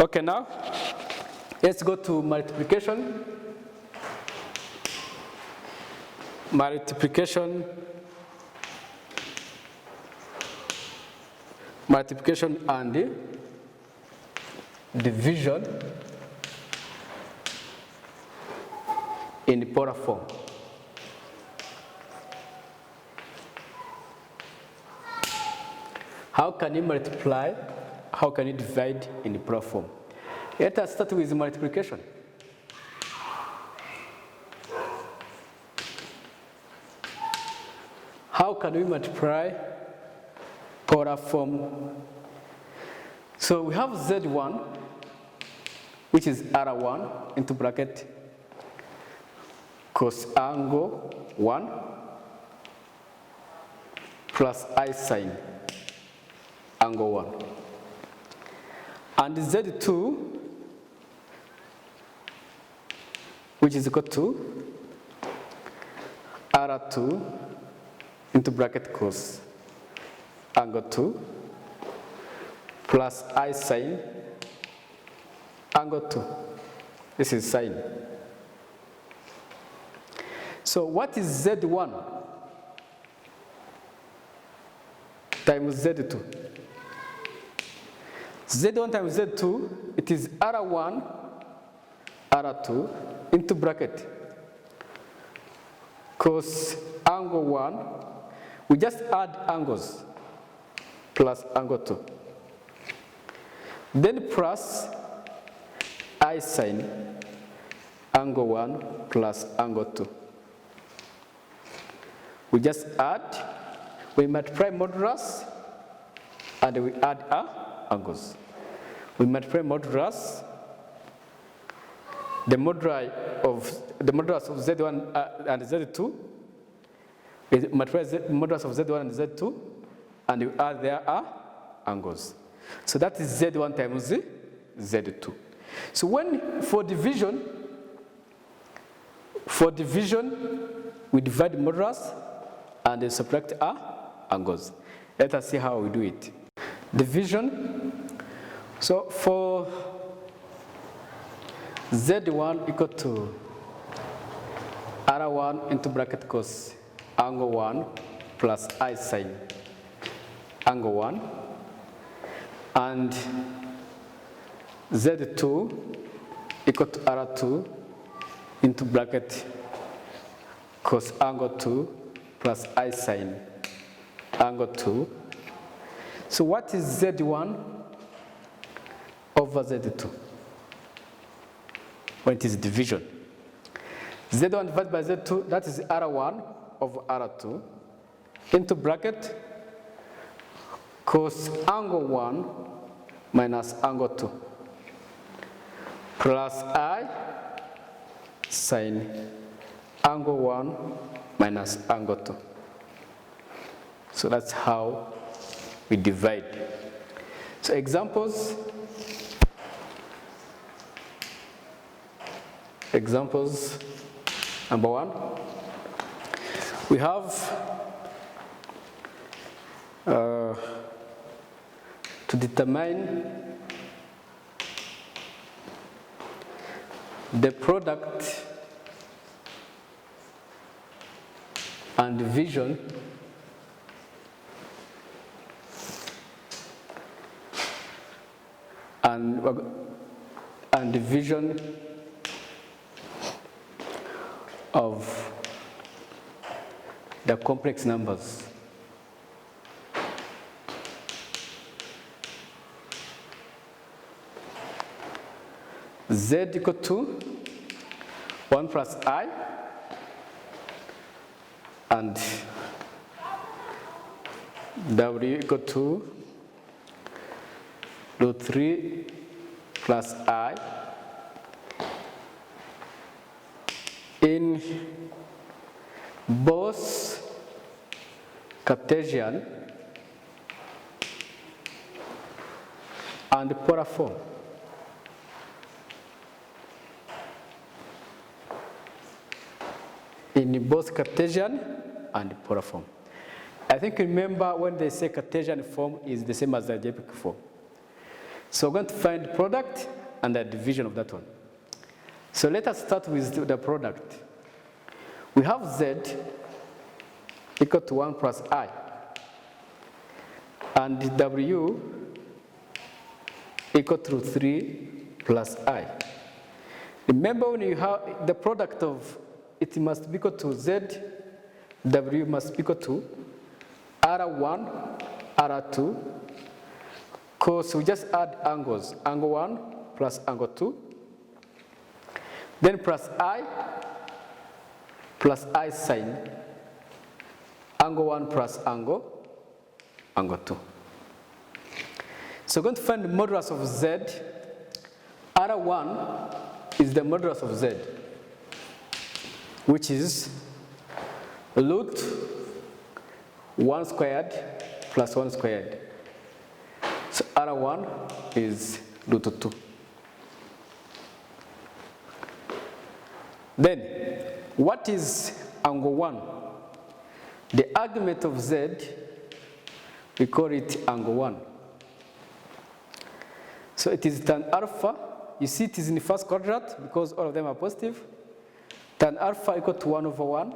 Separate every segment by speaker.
Speaker 1: Okay, now let's go to multiplication. Multiplication and division in polar form. How can you multiply? How can you divide in the polar form? Let us start with multiplication. How can we multiply polar form? So we have Z1, which is R1 into bracket cos angle 1 plus I sine angle 1. And Z2, which is equal to R2 into bracket cos angle 2 plus I sine angle 2. This is sine. So what is Z1 times Z2? Z1 times Z2, it is R1, R2 into bracket cos angle 1. We just add angles plus angle 2. Then plus I sine angle 1 plus angle 2. We just add, we multiply modulus, and we add angles. We multiply modulus, the modulus of Z1 and Z2. We multiply modulus of Z1 and Z2, and we add their angles. So that is Z1 times Z2. So when for division, we divide modulus and then subtract angles. Let us see how we do it. Division. So for Z1 equal to R1 into bracket cos angle 1 plus I sine angle 1, and Z2 equal to R2 into bracket cos angle 2 plus I sine angle 2. So what is Z1 over Z2 when it is division? Z1 divided by Z2, that is R1 over R2 into bracket cos angle 1 minus angle 2 plus I sine angle 1 minus angle 2. So that's how we divide. So examples. Number 1, we have to determine the product and division and division of the complex numbers. Z equal to 1 plus I and W equal to root 3 plus I in both Cartesian and polar form. In both Cartesian and polar form. I think remember when they say Cartesian form is the same as the algebraic form. So we're going to find product and the division of that one. So let us start with the product. We have z equal to 1 plus I, and w equal to 3 plus I. Remember, when you have the product of it must be equal to z, w must be equal to R1, R2, because we just add angles, angle 1 plus angle 2, then plus I sine, angle 1 plus angle 2. So we're going to find the modulus of z. R1 is the modulus of z, which is root 1 squared plus 1 squared. So R1 is root 2. Then, what is angle 1? The argument of z, we call it angle 1. So it is tan alpha. You see it is in the first quadrant because all of them are positive. Tan alpha equal to 1 over 1.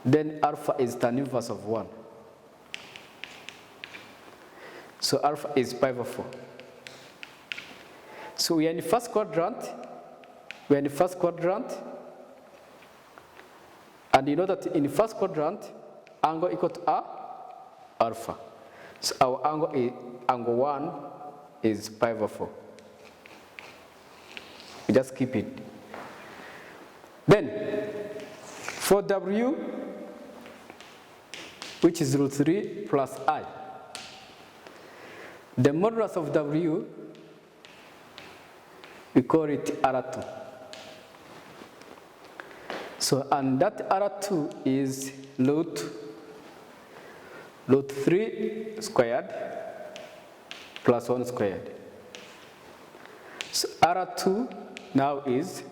Speaker 1: Then alpha is tan inverse of 1. So alpha is pi over 4. So we are in the first quadrant. And you know that in the first quadrant, angle equal to alpha. So our angle 1 is pi over 4. We just keep it. Then, for w, which is root 3 plus I, the modulus of w, we call it R2. So, and that R2 is root 3 squared plus 1 squared. So R2 now is,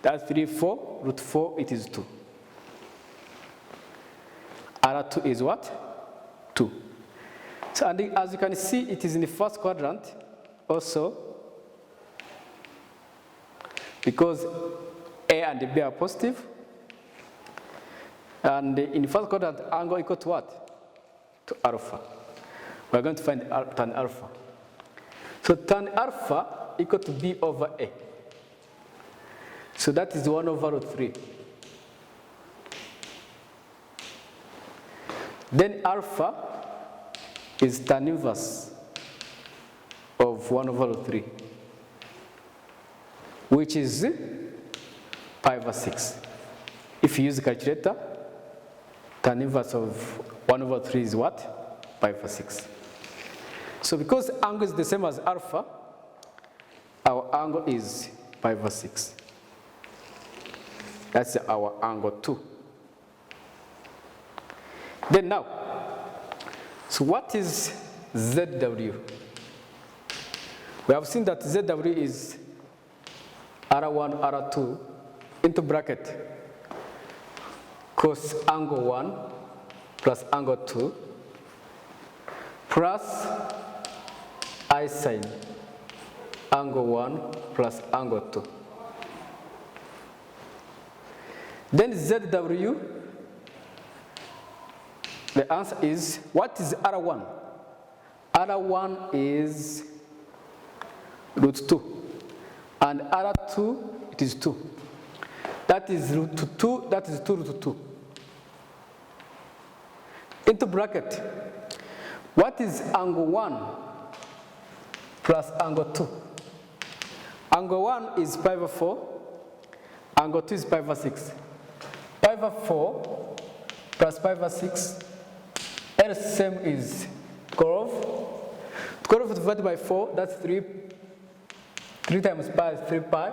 Speaker 1: that's 3, 4, root 4, it is 2. R2 is what? 2. So, and as you can see, it is in the first quadrant also, because A and B are positive. And in the first quadrant, angle equal to what? To alpha. We're going to find tan alpha. So tan alpha equal to B over A. So that is 1 over root 3. Then alpha is tan inverse of 1 over root 3, which is pi over 6. If you use the calculator, tan inverse of 1 over 3 is what? Pi over 6. So because angle is the same as alpha, our angle is pi over 6. That's our angle 2. Then now, so what is ZW? We have seen that ZW is R1, R2 into bracket cos angle 1 plus angle 2 plus I sine angle 1 plus angle 2. Then ZW, the answer is, what is R1? R1 is root 2. And R2, it is 2. That is root 2, that is 2 root 2. Into bracket. What is angle 1 plus angle 2? Angle 1 is pi over 4. Angle 2 is pi over 6. Pi over 4 plus pi over 6. LCM is 12. 12 divided by 4, that's 3. 3 times pi is 3 pi.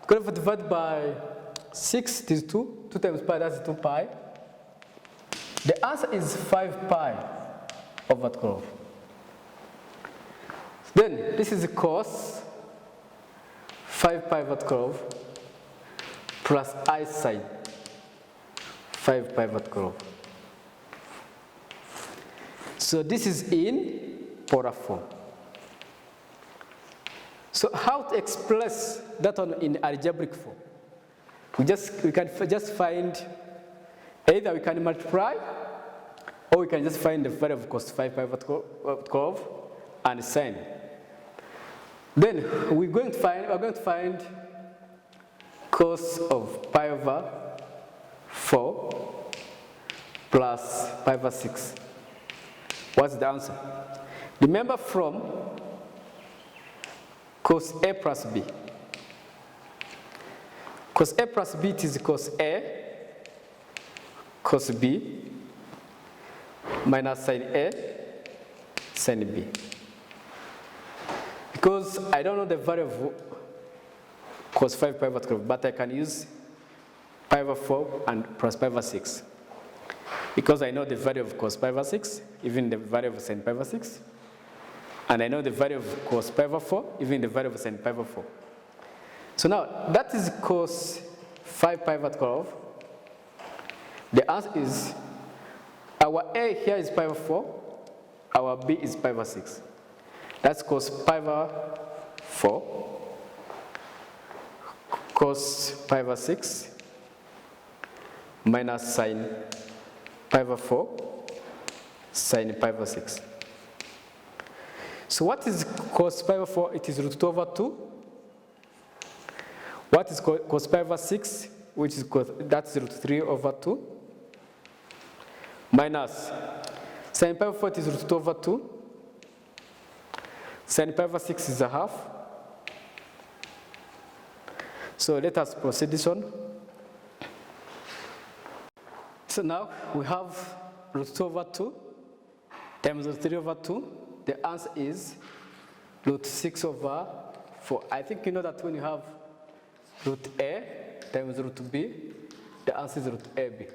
Speaker 1: 12 divided by 6 is 2. 2 times pi, that's 2 pi. The answer is 5 pi over 12. Then, this is cos 5 pi over 12 plus I sine 5 pi over 12. So this is in polar form. So how to express that one in algebraic form? We can just find, either we can multiply, or we can just find the value of cos 5 pi over 12 and sine. Then we're going to find cos of pi over 4 plus pi over 6. What's the answer? Remember from cos A plus B. Cos A plus B, it is cos A cos B minus sin A sin B. Because I don't know the value of cos 5 pi over 12, but I can use pi over 4 and plus pi over 6. Because I know the value of cos pi over 6, even the value of sin pi over 6. And I know the value of cos pi over 4, even the value of sin pi over 4. So now, that is cos 5 pi over 12. The answer is, our A here is pi over 4, our B is pi over 6. That's cos pi over 4, cos pi over 6, minus sin pi over 4, sin pi over 6. So what is cos pi over 4? It is root 2 over 2. What is cos pi over 6? Which is that's root 3 over 2. Minus sin pi over 4 is root 2 over 2. Sin pi over 6 is a half. So let us proceed this one. So now we have root 2 over 2 times root 3 over 2. The answer is root 6 over 4. I think you know that when you have root A times root B, the answer is root AB.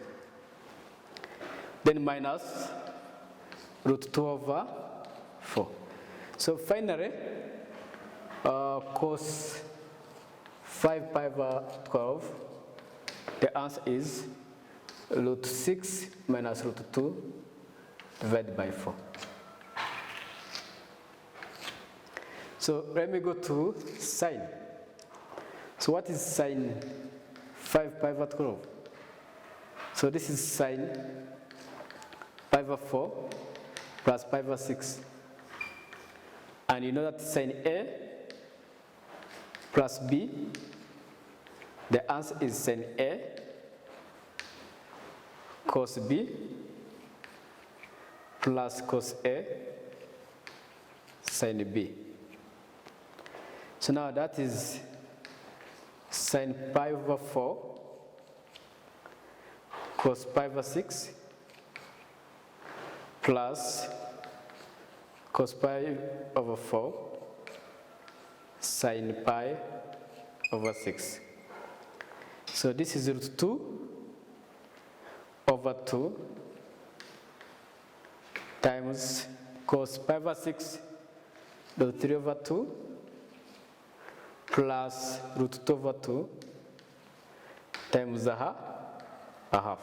Speaker 1: Then minus root 2 over 4. So finally, cos 5 pi over 12, the answer is root 6 minus root 2 divided by 4. So let me go to sine. So what is sine 5 pi over 12? So this is sine pi over 4 plus pi over 6. And you know that sine A plus B, the answer is sine A cos B plus cos A sine B. So now that is sine pi over 4 cos pi over 6 plus cos pi over 4 sine pi over 6. So this is root 2 over 2 times cos pi over 6 root 3 over 2 plus root 2 over 2 times a half.